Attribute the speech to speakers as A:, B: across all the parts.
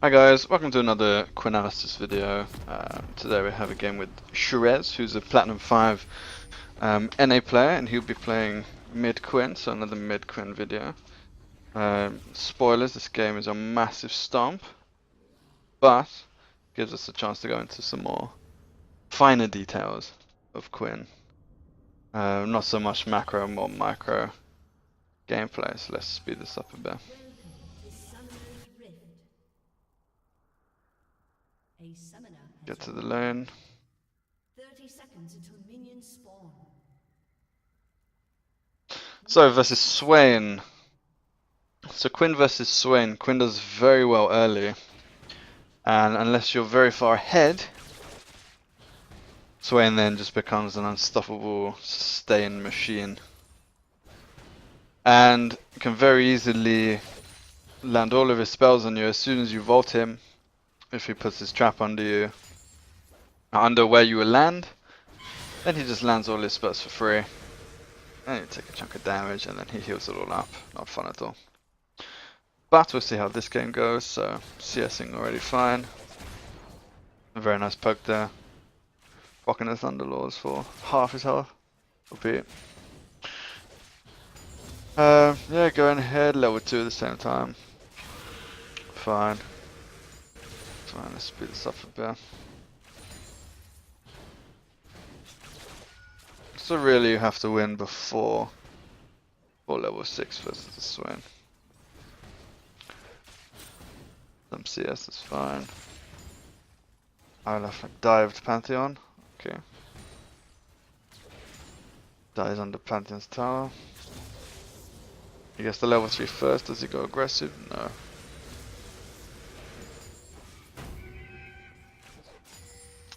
A: Hi guys, welcome to another Quinnalysis video. Today we have a game with Shriez, who's a Platinum 5 NA player, and he'll be playing Mid Quinn, so another Mid Quinn video. Spoilers, this game is a massive stomp, but gives us a chance to go into some more finer details of Quinn. Not so much macro, more micro gameplay, so let's speed this up a bit. Get to the lane.
B: 30 seconds until minions spawn.
A: So versus Swain. So Quinn versus Swain. Quinn does very well early, and unless you're very far ahead, Swain then just becomes an unstoppable sustain machine, and can very easily land all of his spells on you as soon as you vault him. If he puts his trap under you, under where you will land, then he just lands all his spells for free. And you take a chunk of damage, and then he heals it all up. Not fun at all. But we'll see how this game goes. So CSing already fine. A very nice poke there. Rocking the Thunderlords for half his health. Repeat. Yeah, going ahead, level 2 at the same time. Fine. Fine, let's speed this up a bit. So really you have to win before level 6 versus the Swain. Some CS is fine. I'll have a dived Pantheon. Okay. Dies under Pantheon's tower. He gets the level 3 first. Does he go aggressive? No.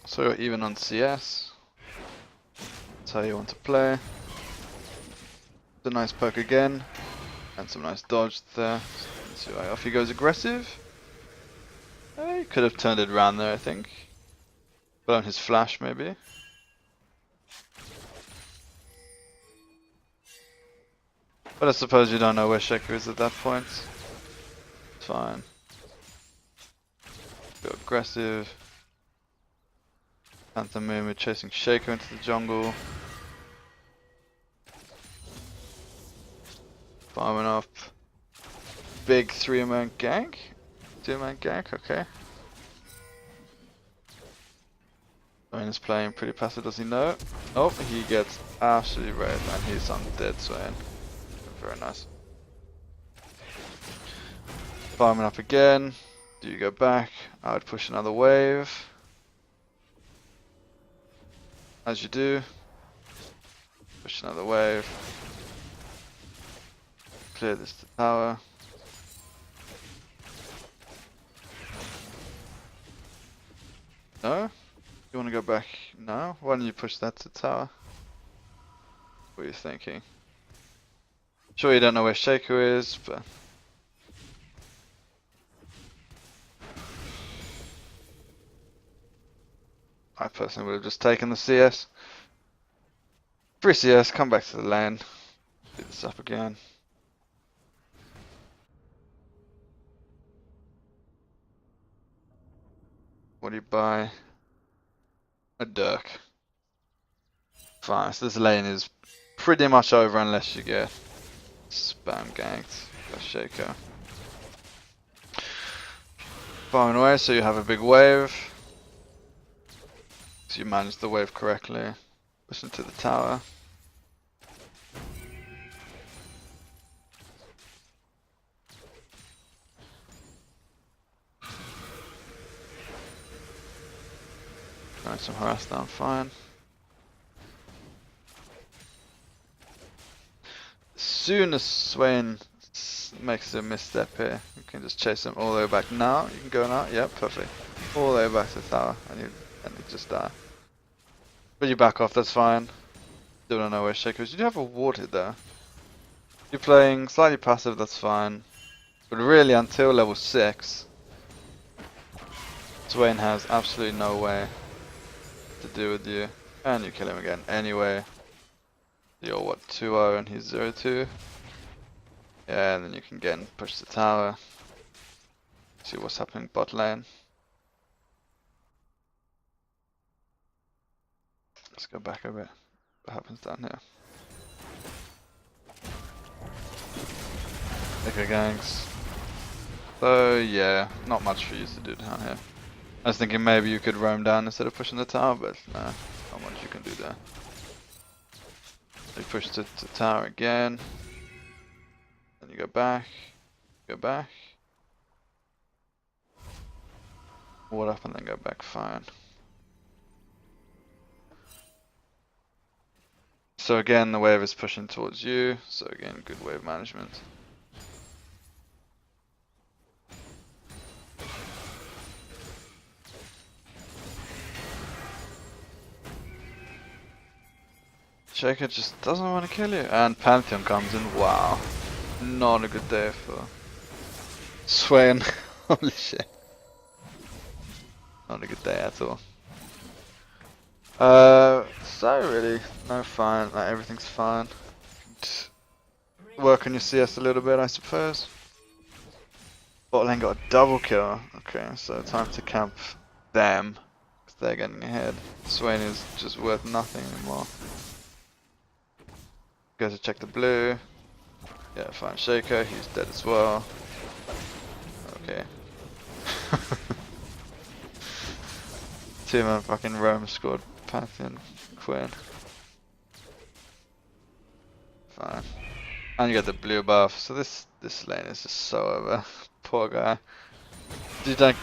A: So you're even on CS. That's how you want to play. It's a nice poke again. And some nice dodge there. So off he goes aggressive. He could have turned it around there, I think. But on his flash, maybe. But I suppose you don't know where Shaker is at that point. It's fine. Go aggressive. Panther Moon chasing Shaker into the jungle. Farming up. Big 3-man gank. 2-man gank, okay. Swain is playing pretty passive, does he know? Oh, he gets absolutely red and he's undead Swain. Very nice. Farming up again. Do you go back? I would push another wave. As you do. Push another wave. Clear this to tower. No? You want to go back now? Why don't you push that to tower? What are you thinking? Sure you don't know where Shaker is, but... I personally would have just taken the CS. Free CS, come back to the lane. Do this up again. What do you buy? A Dirk. Fine, so this lane is pretty much over unless you get spam ganked by Shaker. Farming away so you have a big wave. So you manage the wave correctly. Push into the tower. Throwing some harass down, fine. As soon as Swain makes a misstep here, you can just chase him all the way back. Now, you can go now, yep, perfect. All the way back to the tower, and you just die. But you back off, that's fine. Still don't know where Shaker is. You do have a ward hit there. You're playing slightly passive, that's fine. But really, until level 6, Swain has absolutely no way to deal with you. And you kill him again anyway. You're what, 2-0 and he's 0-2. Yeah, and then you can again push the tower. See what's happening bot lane. Let's go back a bit. What happens down here? Okay, gangs. So yeah, not much for you to do down here. I was thinking maybe you could roam down instead of pushing the tower, but no, not much you can do there. You push to tower again. Then you go back. Go back. Ward up and then go back, fine. So again, the wave is pushing towards you, so again, good wave management. Shaker just doesn't want to kill you, and Pantheon comes in, wow. Not a good day for Swain, holy shit. Not a good day at all. So really, no fine, like everything's fine. Work on your CS a little bit, I suppose. Bot lane got a double kill. Okay, so time to camp them. Cause they're getting ahead. Swain is just worth nothing anymore. Go to check the blue. Yeah, fine. Shaker, he's dead as well. Okay. Two-man fucking Rome scored Pantheon, Quinn. Fine. And you got the blue buff, so this lane is just so over. Poor guy. You don't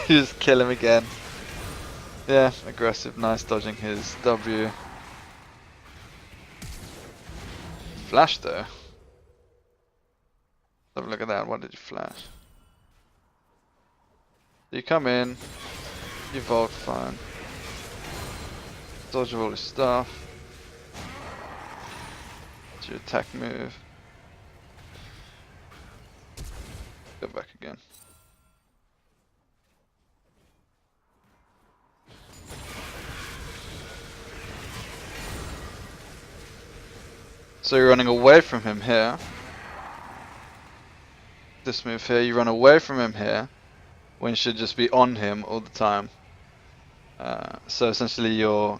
A: you just kill him again. Yeah, aggressive, nice dodging his W. Flash though. Have a look at that, what did you flash? You come in, you vault, fine. Dodge all his stuff. It's your attack move. Go back again. So you're running away from him here. This move here, you run away from him here, when you should just be on him all the time. So essentially you're,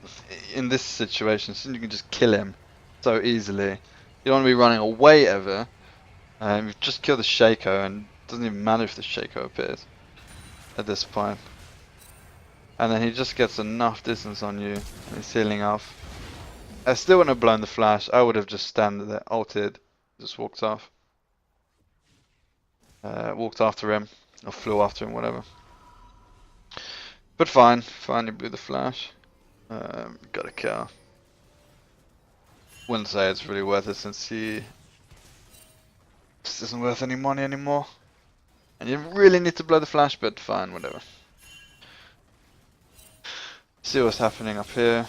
A: in this situation, so you can just kill him so easily. You don't want to be running away ever. You've just killed the Shaco, and it doesn't even matter if the Shaco appears at this point. And then he just gets enough distance on you, and he's healing off. I still wouldn't have blown the flash. I would have just stand there, ulted, just walked off. Walked after him, or flew after him, whatever. But fine, finally blew the flash. Got a kill. Wouldn't say it's really worth it since he just isn't worth any money anymore. And you really need to blow the flash, but fine, whatever. See what's happening up here.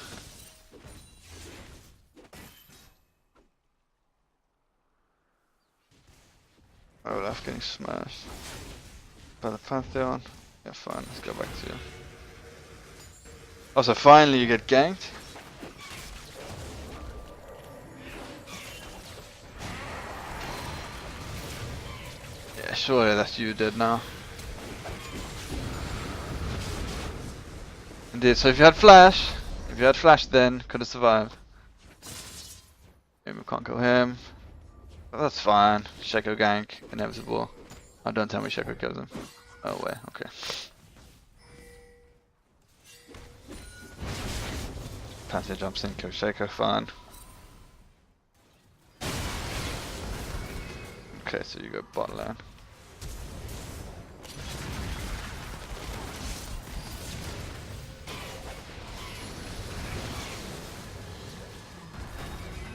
A: Olaf getting smashed by the Pantheon. Yeah, fine, let's go back to you. Also, finally you get ganked. Yeah, surely that's you dead now. Indeed, so if you had flash then, could have survived. Maybe we can't kill him. But that's fine. Shaco gank, inevitable. Oh, don't tell me Shaco kills him. Oh wait, okay. Pantheon jumps in, kills Shaco, fine. Okay, so you go bot lane.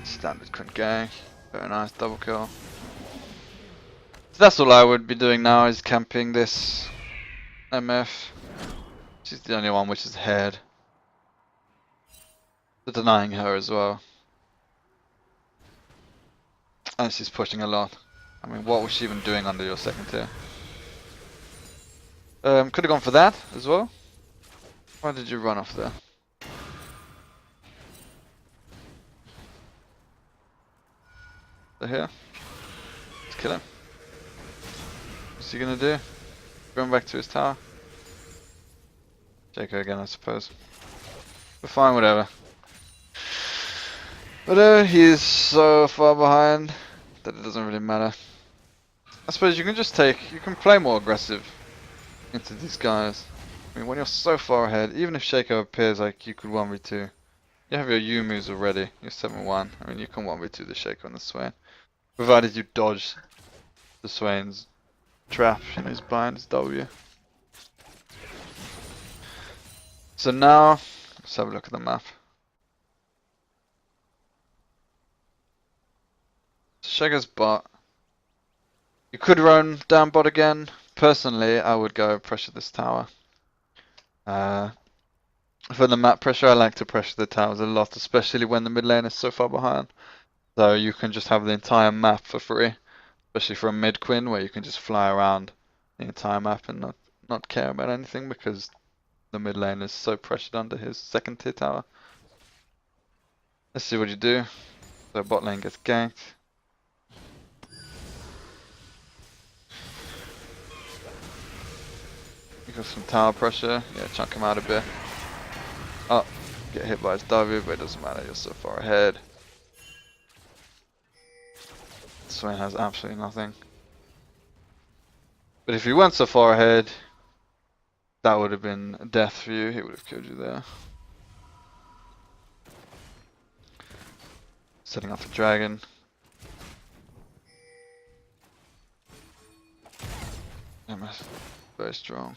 A: Standard Quinn gang. Very nice, double kill. So that's all I would be doing now, is camping this MF. She's the only one which is ahead. They're denying her as well. And she's pushing a lot. I mean, what was she even doing under your second tier? Could have gone for that as well. Why did you run off there? They're here. Let's kill him. What's he gonna do? Going back to his tower. Shaco again, I suppose. But fine, whatever. But he's so far behind that it doesn't really matter. I suppose you can just you can play more aggressive into these guys. I mean, when you're so far ahead, even if Shaco appears like you could 1v2, you have your Yumus already, you're 7-1. I mean, you can 1v2 the Shaco and the Swain. Provided you dodge the Swain's trap, you know, he's behind his W. So now, let's have a look at the map. Shaco's bot. You could run down bot again. Personally, I would go pressure this tower. For the map pressure, I like to pressure the towers a lot, especially when the mid lane is so far behind. So you can just have the entire map for free, especially for a mid Quinn where you can just fly around the entire map and not care about anything because the mid lane is so pressured under his second tier tower. Let's see what you do. So bot lane gets ganked. You got some tower pressure. Yeah, chunk him out a bit. Oh, get hit by his W, but it doesn't matter. You're so far ahead. Swain has absolutely nothing. But if you weren't so far ahead, that would have been death for you. He would have killed you there. Setting up the dragon. MS, very strong.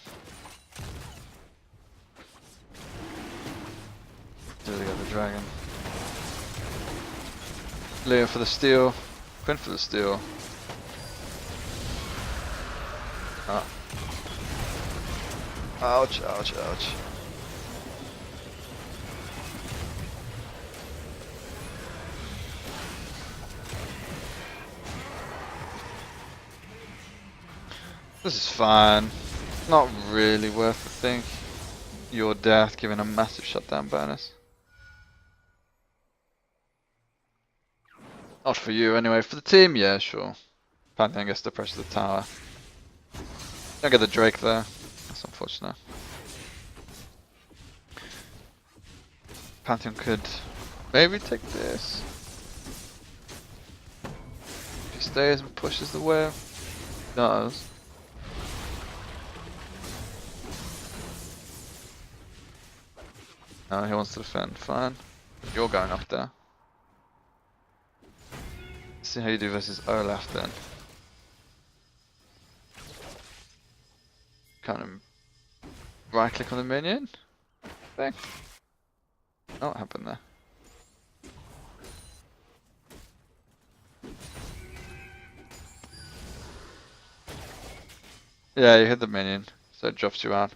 A: There they got the dragon. Leo for the steal. Quinn for the steal. Ah. Ouch, ouch, ouch. This is fine. Not really worth the thing. Your death giving a massive shutdown bonus. Not for you anyway. For the team, yeah, sure. Pantheon gets to pressure the tower. Don't get the Drake there. That's unfortunate. Pantheon could maybe take this. If he stays and pushes the wave. Does. No, he wants to defend. Fine. You're going up there. Let's see how you do versus Olaf then. Kind of right click on the minion thing. Oh, what happened there? Yeah, you hit the minion, so it drops you out.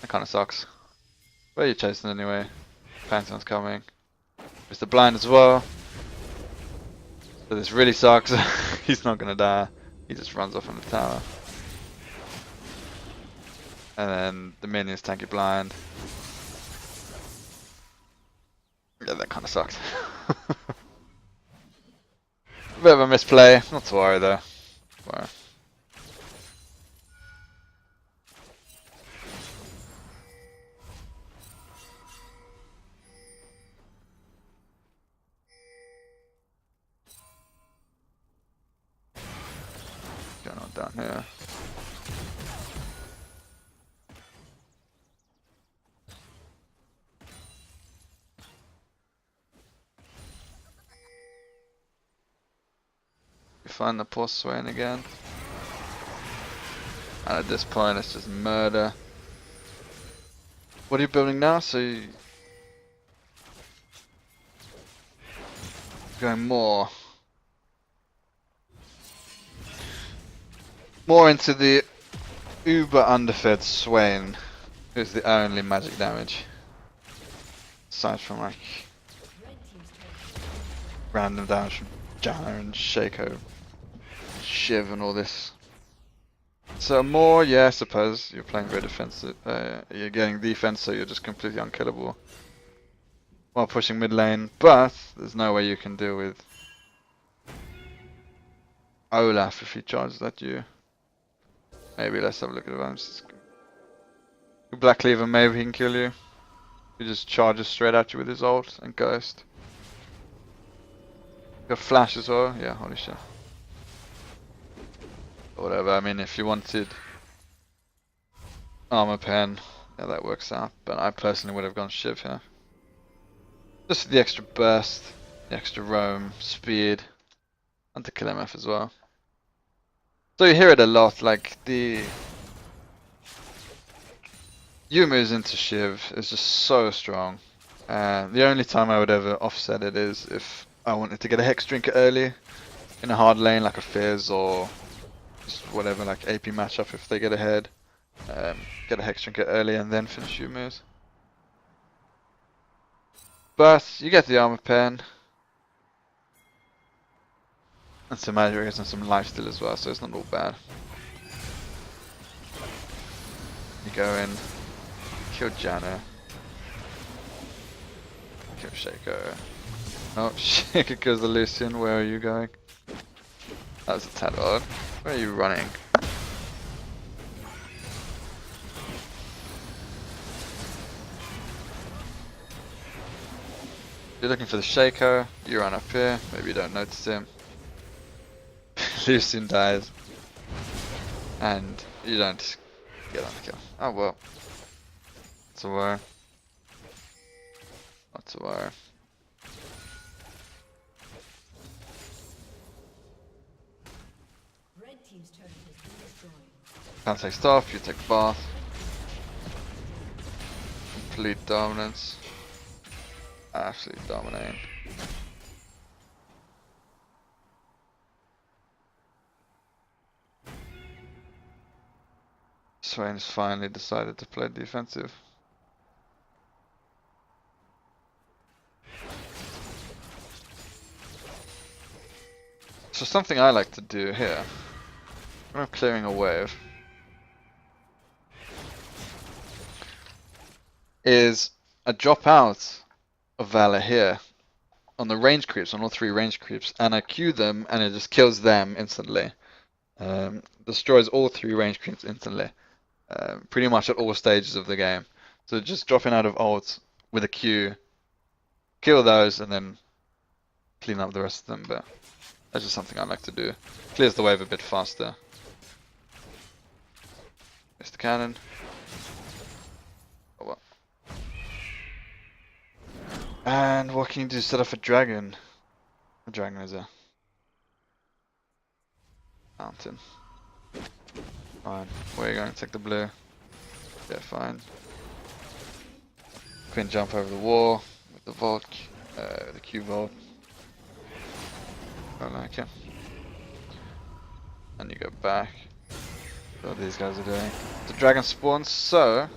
A: That kind of sucks. But you're chasing anyway. Pantheon's coming. There's the blind as well. So this really sucks. He's not gonna die. He just runs off on the tower. And then the minions tank you blind. Yeah, that kind of sucked. Bit of a misplay. Not to worry though. Worry. Going on down here. You find the poor Swain again. And at this point it's just murder. What are you building now? So you going more into the uber underfed Swain, who's the only magic damage. Aside from like random damage from Janna and Shaco, Shiv and all this. So more, yeah, I suppose you're playing very defensive. You're getting defense, so you're just completely unkillable while pushing mid lane. But there's no way you can deal with Olaf if he charges at you. Maybe let's have a look at advances. Black Cleaver, maybe he can kill you. He just charges straight at you with his ult and Ghost. Got Flash as well, yeah, holy shit. Or whatever, I mean if you wanted Armor Pen, yeah that works out, but I personally would have gone Shiv here. Just for the extra burst, the extra roam, speed, and the kill MF as well. So you hear it a lot, like the Yumu's into Shiv is just so strong. The only time I would ever offset it is if I wanted to get a Hex Drinker early in a hard lane like a Fizz or just whatever, like AP matchup if they get ahead. Get a Hex Drinker early and then finish Yumu's. But you get the Armor Pen. And some magic and some lifesteal as well, so it's not all bad. You go in, kill Janna. Kill Shaco. Oh, Shaco kills the Lucian. Where are you going? That was a tad odd. Where are you running? You're looking for the Shaco. You run up here. Maybe you don't notice him. Lucian dies. And you don't get on the kill. Oh well. Not to worry. Not to worry.
B: Red team's turret has been destroyed.
A: Can't take stuff, you take bath. Complete dominance. Absolutely dominating. Swain's finally decided to play defensive. So something I like to do here, when I'm clearing a wave, is I drop out of Valor here on the range creeps, on all 3 range creeps, and I Q them and it just kills them instantly. Destroys all 3 range creeps instantly. Pretty much at all stages of the game. So just dropping out of ult with a Q, kill those and then clean up the rest of them, but that's just something I like to do. Clears the wave a bit faster. Missed the cannon. Oh well. And what can you do? Set up a dragon. A dragon is a mountain. Fine. Where are you going? Take the blue. Yeah, fine. Quinn jump over the wall with the Volk, the Q Volt. I like it. And you go back. What these guys are doing. The dragon spawns, so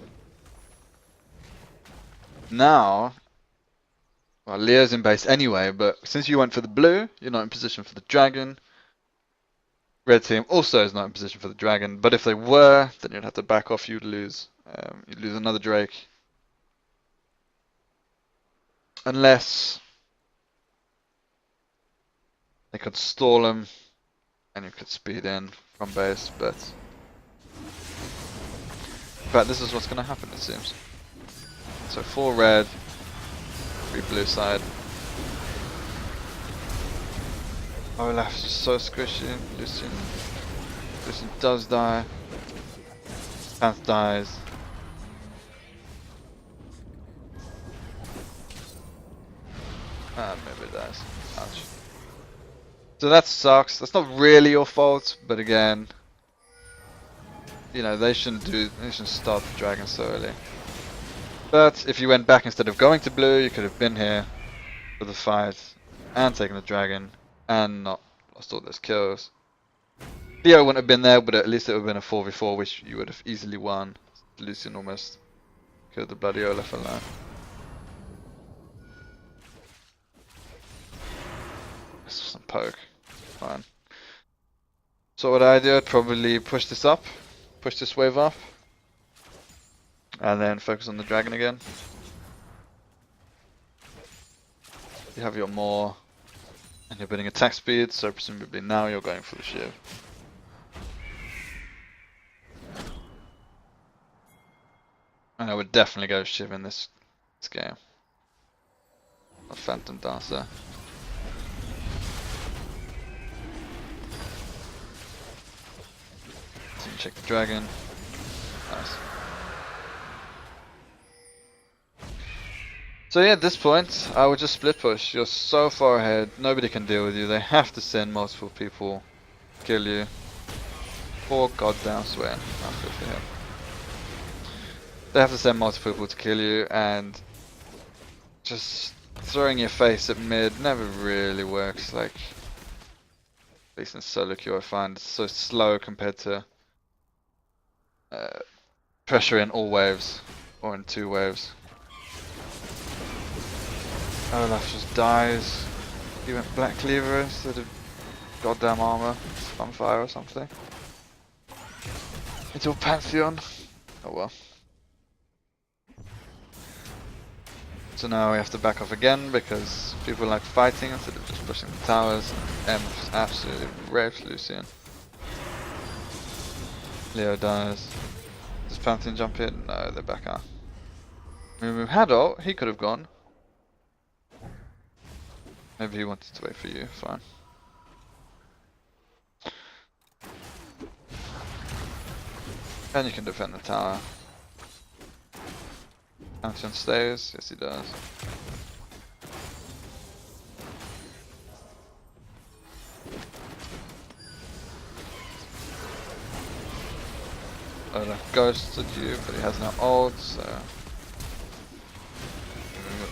A: now, well, Leo's in base anyway, but since you went for the blue, you're not in position for the dragon. Red team also is not in position for the dragon, but if they were, then you'd have to back off, you'd lose another Drake. Unless they could stall him and you could speed in from base, but in fact this is what's going to happen it seems. So 4 red, 3 blue side. Olaf's just so squishy. Lucian does die. Panth dies. Maybe it dies. Ouch. So that sucks. That's not really your fault, but again, you know, they shouldn't start the dragon so early. But if you went back instead of going to blue, you could have been here for the fight and taken the dragon and not lost all those kills. Leo wouldn't have been there, but at least it would have been a 4v4, which you would have easily won. Lucian almost killed the bloody Olaf alone. Some poke. Fine. So what I do, I'd probably push this up. Push this wave up. And then focus on the dragon again. You have your Maw. And you're building attack speed, so presumably now you're going for the shiv. And I would definitely go Shiv in this game. A Phantom Dancer. So you check the dragon. Nice. So yeah, at this point, I would just split push. You're so far ahead, nobody can deal with you. They have to send multiple people to kill you. Poor goddamn Swain. That's good for him. They have to send multiple people to kill you, and just throwing your face at mid never really works. Like, at least in solo queue I find it's so slow compared to pressure in all waves, or in 2 waves. Olaf just dies. He went Black Cleaver instead of goddamn armor, Sunfire or something. Into a Pantheon. Oh well. So now we have to back off again because people like fighting instead of just pushing the towers. M just absolutely rapes Lucian. Leo dies. Does Pantheon jump in? No, they're back out. Moo had ult, he could have gone. Maybe he wanted to wait for you, fine. And you can defend the tower. Pantheon stays, yes he does. Olaf ghosted you, but he has no ult, so...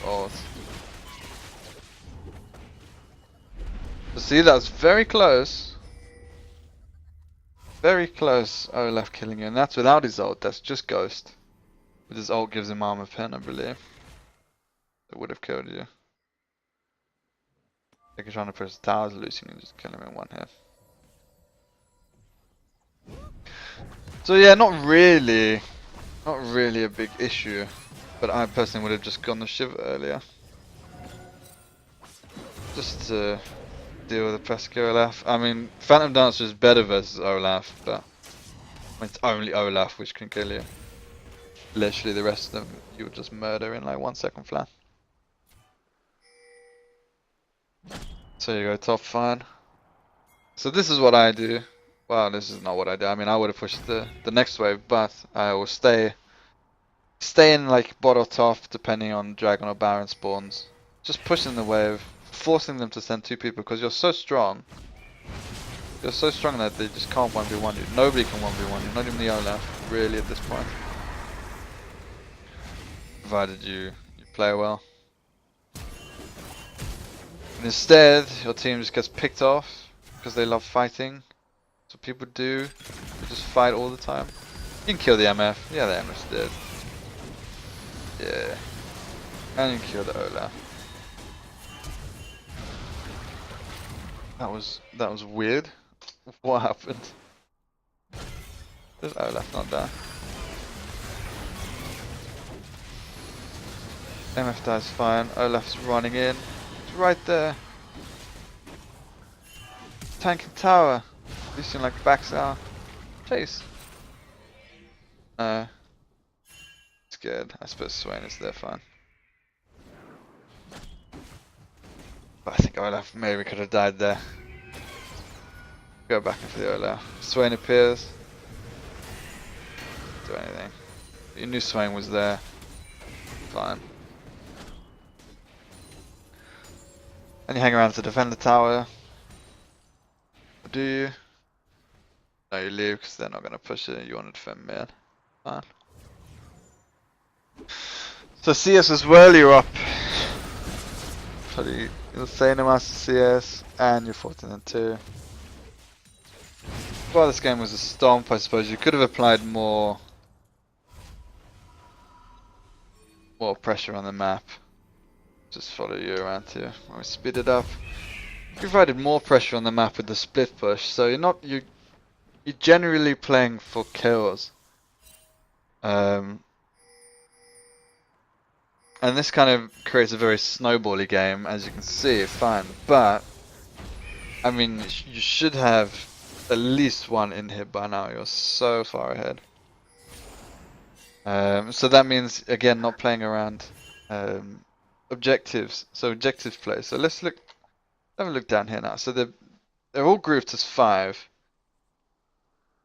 A: ult. So see, that was very close. Very close, Olaf killing you, and that's without his ult, that's just Ghost. With his ult gives him armor pen, I believe. It would have killed you. Like you're trying to push the towers, losing and just kill him in 1 hit. So yeah, not really a big issue. But I personally would have just gone the Shiv earlier. Just to deal with the pesky Olaf. I mean, Phantom Dancer is better versus Olaf, but it's only Olaf which can kill you. Literally the rest of them you would just murder in like 1 second flat. So you go top, fine. So this is what I do. Well, this is not what I do. I mean, I would have pushed the next wave, but I will stay in like bot or top depending on Dragon or Baron spawns. Just pushing the wave, forcing them to send 2 people because you're so strong. You're so strong that they just can't 1v1 you. Nobody can 1v1 you, not even the Olaf, really at this point. Provided you play well. And instead, your team just gets picked off because they love fighting. So people do. They just fight all the time. You can kill the MF. Yeah, the MF's dead. Yeah. And you can kill the Olaf. That was weird. What happened? There's Olaf not there. MF dies fine. Olaf's running in. It's right there. Tanking tower. Lucian like backs out. Chase. No. Scared. I suppose Swain is there fine. But I think Olaf maybe could have died there. Go back in for the Olaf. Swain appears. Do anything. You knew Swain was there. Fine. And you hang around to defend the tower. Or do you? No, you leave because they're not going to push it. You want to defend mid. Fine. So CS as well, you're up. Pretty insane amount of CS, and you're 14-2. Well, this game was a stomp, I suppose. You could have applied more pressure on the map. Just follow you around here. Or speed it up. You provided more pressure on the map with the split push, so you're generally playing for kills. And this kind of creates a very snowbally game, as you can see, fine. But, I mean, you should have at least 1 in hit by now. You're so far ahead. So that means again not playing around objectives. So objectives play. So let's look. Have a look down here now. So they're all grouped as 5,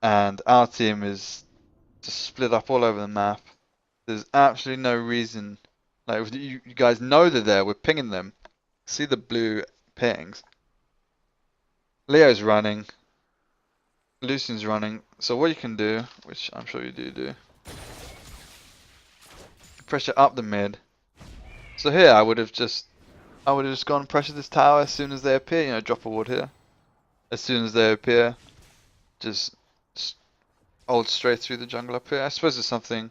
A: and our team is just split up all over the map. There's absolutely no reason. Like you guys know they're there. We're pinging them. See the blue pings. Leo's running. Lucian's running. So what you can do, which I'm sure you do, pressure up the mid. So here I would have just gone and pressure this tower as soon as they appear. You know, drop a ward here. As soon as they appear, just ult straight through the jungle up here. I suppose it's something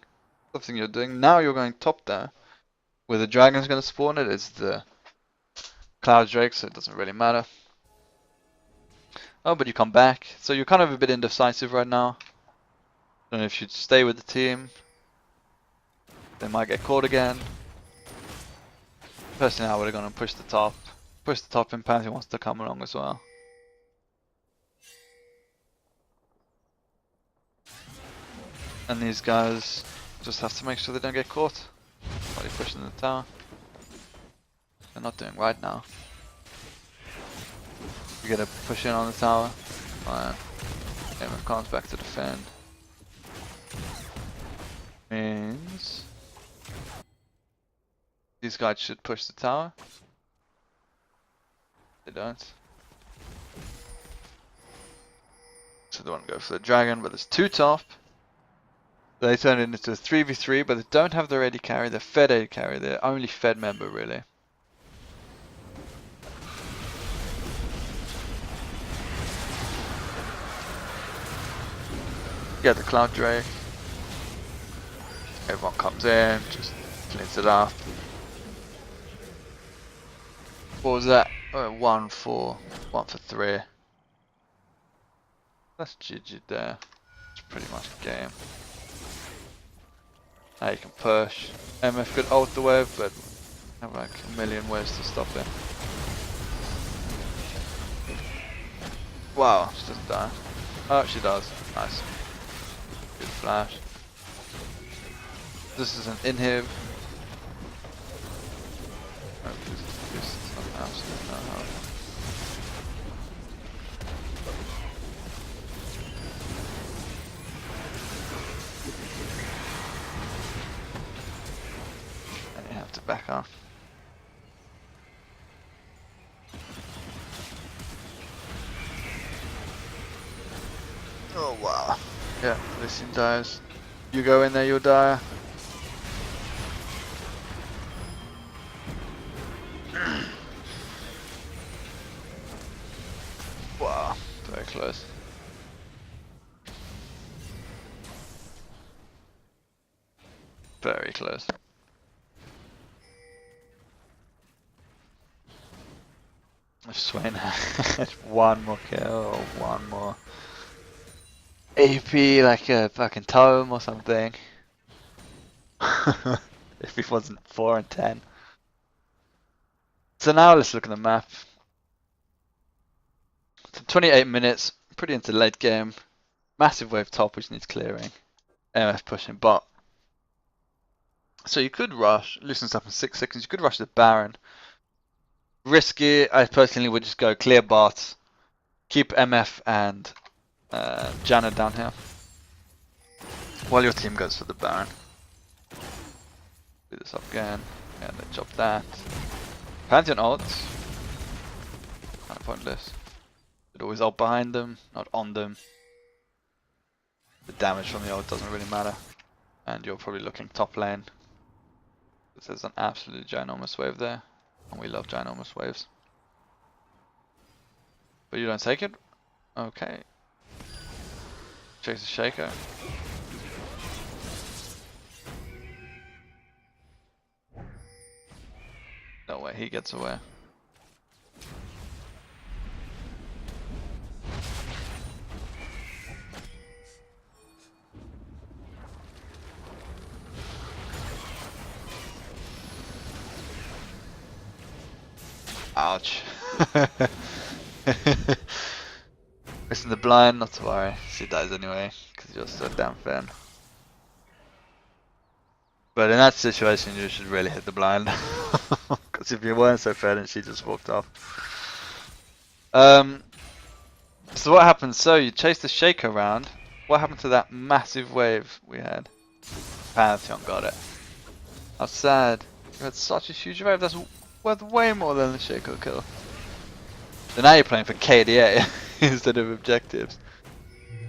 A: you're doing. Now you're going top there, where the dragon's going to spawn. It is the Cloud Drake, so it doesn't really matter. Oh, but you come back, so you're kind of a bit indecisive right now. Don't know if you'd stay with the team. They might get caught again. Personally, I would have gone and pushed the top. Push the top, and Pantheon wants to come along as well. And these guys just have to make sure they don't get caught while you're pushing the tower. They're not doing right now. You gotta push in on the tower. MF comes back to defend. Means these guys should push the tower. They don't. So they want to go for the dragon, but there's 2 top. They turn it into a 3v3, but they don't have their AD carry, they're fed AD carry, they're only fed member really. Get the Cloud Drake. Everyone comes in, just cleans it up. What was that? Oh, 1 for 3. That's GG there. It's pretty much a game. Now you can push. MF could ult the wave, but have like a million ways to stop it. Wow, she doesn't die. Oh, she does. Nice. Good flash. This is an inhib. Oh, this is not absolutely no help. And you have to back off. Oh wow. Yeah, Lucian dies. You go in there, you'll die. Wow, very close. Very close. If Swain had 1 more kill or 1 more AP, like a fucking tome or something. If he wasn't 4 and 10. So now let's look at the map. So 28 minutes, pretty into late game. Massive wave top which needs clearing. MF pushing bot. So you could rush, Lucian's up in 6 seconds, you could rush the Baron. Risky, I personally would just go clear bot. Keep MF and Janna down here. While your team goes for the Baron. Do this up again, and then chop that. Pantheon ults. Kind of pointless. But always ult behind them, not on them. The damage from the ult doesn't really matter. And you're probably looking top lane. This is an absolute ginormous wave there. And we love ginormous waves. But you don't take it? Okay. Chase the Shaker. No way, he gets away. Ouch. Missing the blind, not to worry. She dies anyway, because you're so damn fan. But in that situation, you should really hit the blind. Because if you weren't so fair, then she just walked off. So what happened? So you chased the Shaker around. What happened to that massive wave we had? Pantheon got it. How sad. You had such a huge wave. That's worth way more than the Shaker kill. So now you're playing for KDA instead of objectives.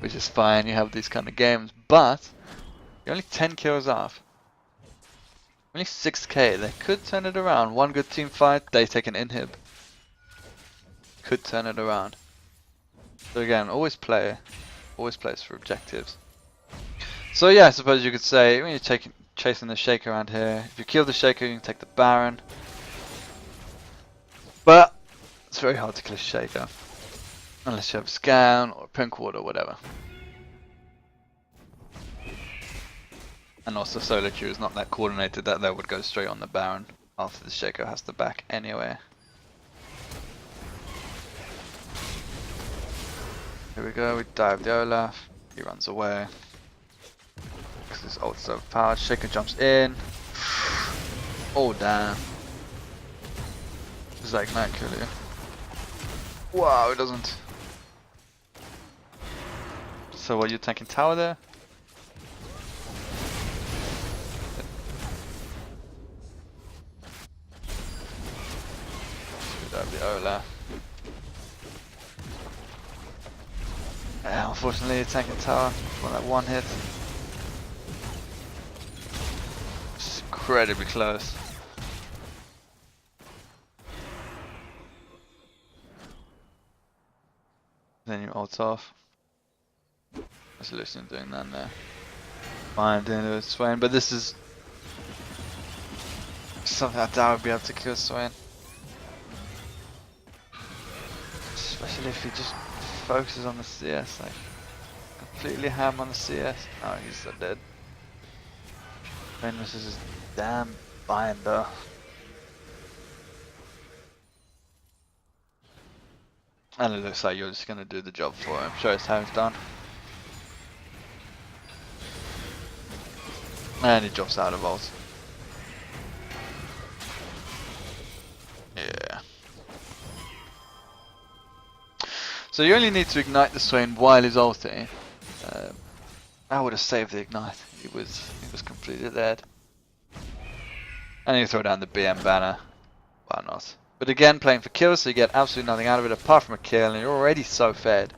A: Which is fine, you have these kind of games. But you're only 10 kills off. Only 6k. They could turn it around. One good team fight, they take an inhib. Could turn it around. So again, always plays for objectives. So yeah, I suppose you could say when you're chasing the Shaker around here, if you kill the Shaker, you can take the Baron. But it's very hard to kill a Shaker unless you have a Scan or a Pink Ward or whatever. And also solo queue is not that coordinated that they would go straight on the Baron after the Shaker has the back anyway. Here we go, we dive the Olaf, he runs away. Because his ult's overpowered, Shaker jumps in. Oh damn. Does that ignite kill you? Wow, it doesn't. So what, you tanking tower there? Dive the Olaf. Yeah, unfortunately, you're tanking tower for that one hit. It's incredibly close. Then you ult off. That's Lucian doing that there. Fine, doing it with Swain, but this is something I would be able to kill Swain. Especially if he just focuses on the CS, like completely ham on the CS. Oh, he's so dead. This is his damn binder. And it looks like you're just gonna do the job for him. Show us how it's done. And he drops out of ult. Yeah. So you only need to ignite the Swain while he's ulting. I would have saved the ignite. He was completely dead. And you throw down the BM banner. Why not? But again, playing for kills, so you get absolutely nothing out of it apart from a kill, and you're already so fed.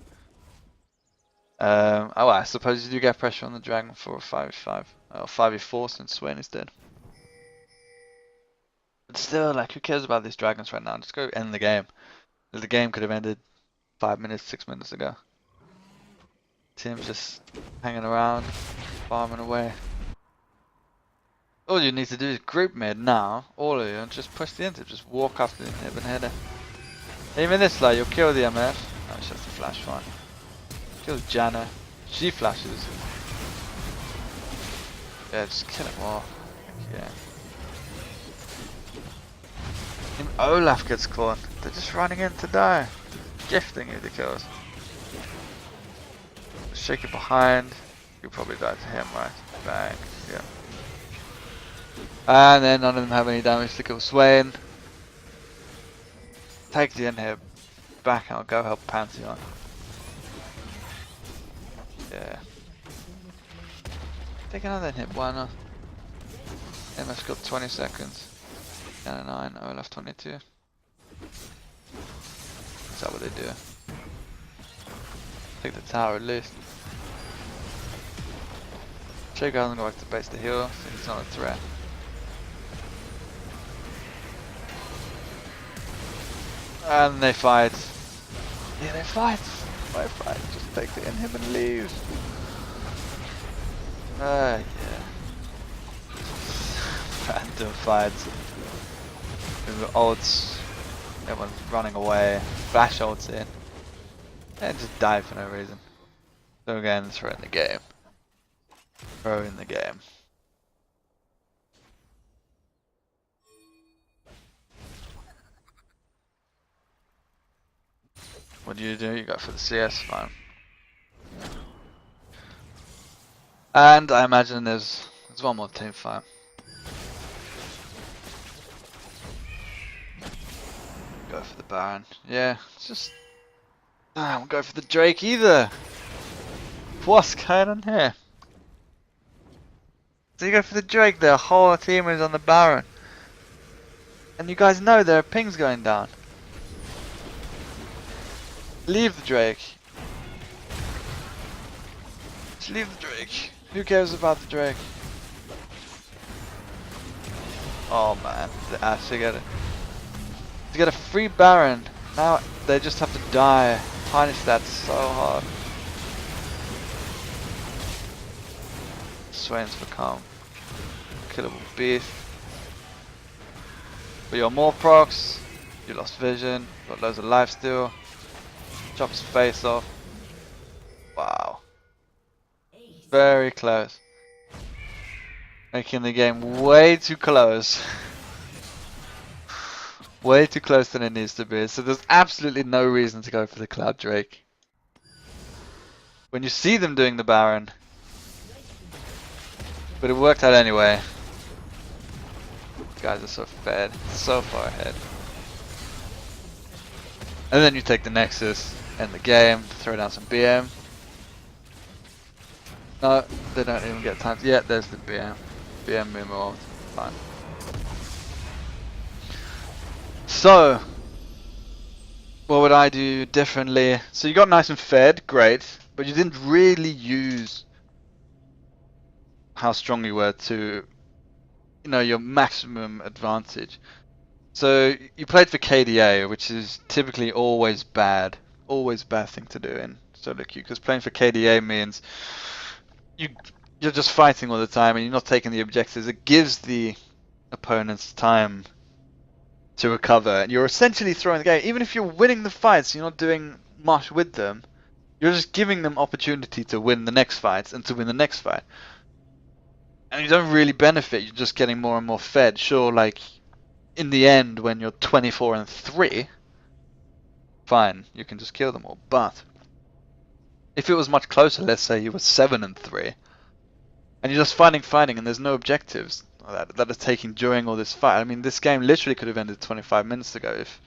A: Oh, well, I suppose you do get pressure on the dragon for a 5v5. Or 5v4 since Swain is dead. But still, like, who cares about these dragons right now? Just go end the game. The game could have ended 5 minutes, 6 minutes ago. Team's just hanging around, farming away. All you need to do is group mid now, all of you, and just push the inhib. Just walk after the inhib and hit it. Even this like you'll kill the MF. Oh, it's just a flash, fine. Kill Janna. She flashes. Yeah, just kill him all. Yeah. Even Olaf gets caught. They're just running in to die. Gifting you the kills. Shake it behind. You'll probably die to him, right? Bang. Yeah. And then none of them have any damage to kill Swain. Take the inhib. Back out, go help Pantheon. Yeah. Take another inhib, why not? MF's got 20 seconds. Janna 9, Olaf 22. Is that what they do? Take the tower at least. Shaker hasn't got back to base to heal, so he's not a threat. And they fight. Yeah, they fight. Why fight? Just take the inhib and leave. Yeah. Random fights. With ults. Everyone's running away. Flash ults in. And just die for no reason. So again, throw in the game. Throw in the game. What do? You go for the CS, fine. And I imagine there's one more team fight. go for the Baron. Yeah, it's just... I won't go for the Drake either. What's going on here? So you go for the Drake, their whole team is on the Baron. And you guys know there are pings going down. Leave the Drake. Just leave the Drake. Who cares about the Drake? Oh man, they actually get it. To get a free Baron, now they just have to die. Punish that so hard. Swain's become killable beast. But you're more procs, you lost vision, got loads of life steal. Chop his face off. Wow. Very close. Making the game way too close. Way too close than it needs to be. So there's absolutely no reason to go for the Cloud Drake. When you see them doing the Baron. But it worked out anyway. These guys are so fed. So far ahead. And then you take the Nexus, end the game, throw down some BM. No, they don't even get time to... Yeah, there's the BM. BM removed. Fine. So, what would I do differently? So you got nice and fed, great, but you didn't really use how strong you were to, you know, your maximum advantage. So you played for KDA, which is typically always bad thing to do in solo queue, because playing for KDA means you're just fighting all the time and you're not taking the objectives. It gives the opponents time to recover, and you're essentially throwing the game. Even if you're winning the fights, you're not doing much with them. You're just giving them opportunity to win the next fight and to win the next fight. And you don't really benefit, you're just getting more and more fed. Sure, like, in the end, when you're 24-3, fine, you can just kill them all. But if it was much closer, let's say you were 7-3, and you're just fighting, and there's no objectives that are taken during all this fight. I mean, this game literally could have ended 25 minutes ago if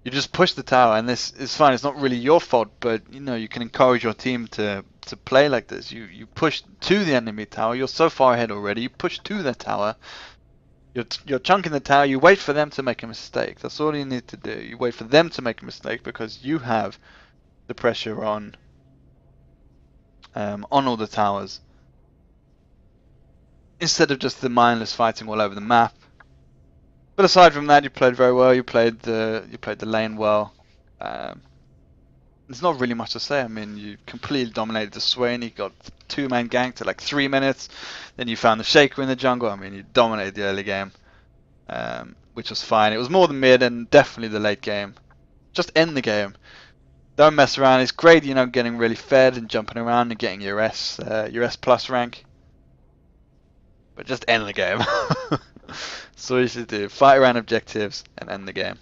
A: you just push the tower, and this is fine. It's not really your fault, but you know, you can encourage your team to play like this. You push to the enemy tower. You're so far ahead already. You push to the tower. You're chunking the tower. You wait for them to make a mistake. That's all you need to do. You wait for them to make a mistake because you have the pressure on all the towers, instead of just the mindless fighting all over the map. But aside from that, you played very well. You played the lane well. There's not really much to say. I mean, you completely dominated the Swain. You got 2-man ganked at like 3 minutes. Then you found the Shaker in the jungle. I mean, you dominated the early game, which was fine. It was more the mid and definitely the late game. Just end the game. Don't mess around. It's great, you know, getting really fed and jumping around and getting your S plus rank. But just end the game. That's all you should do. Fight around objectives and end the game.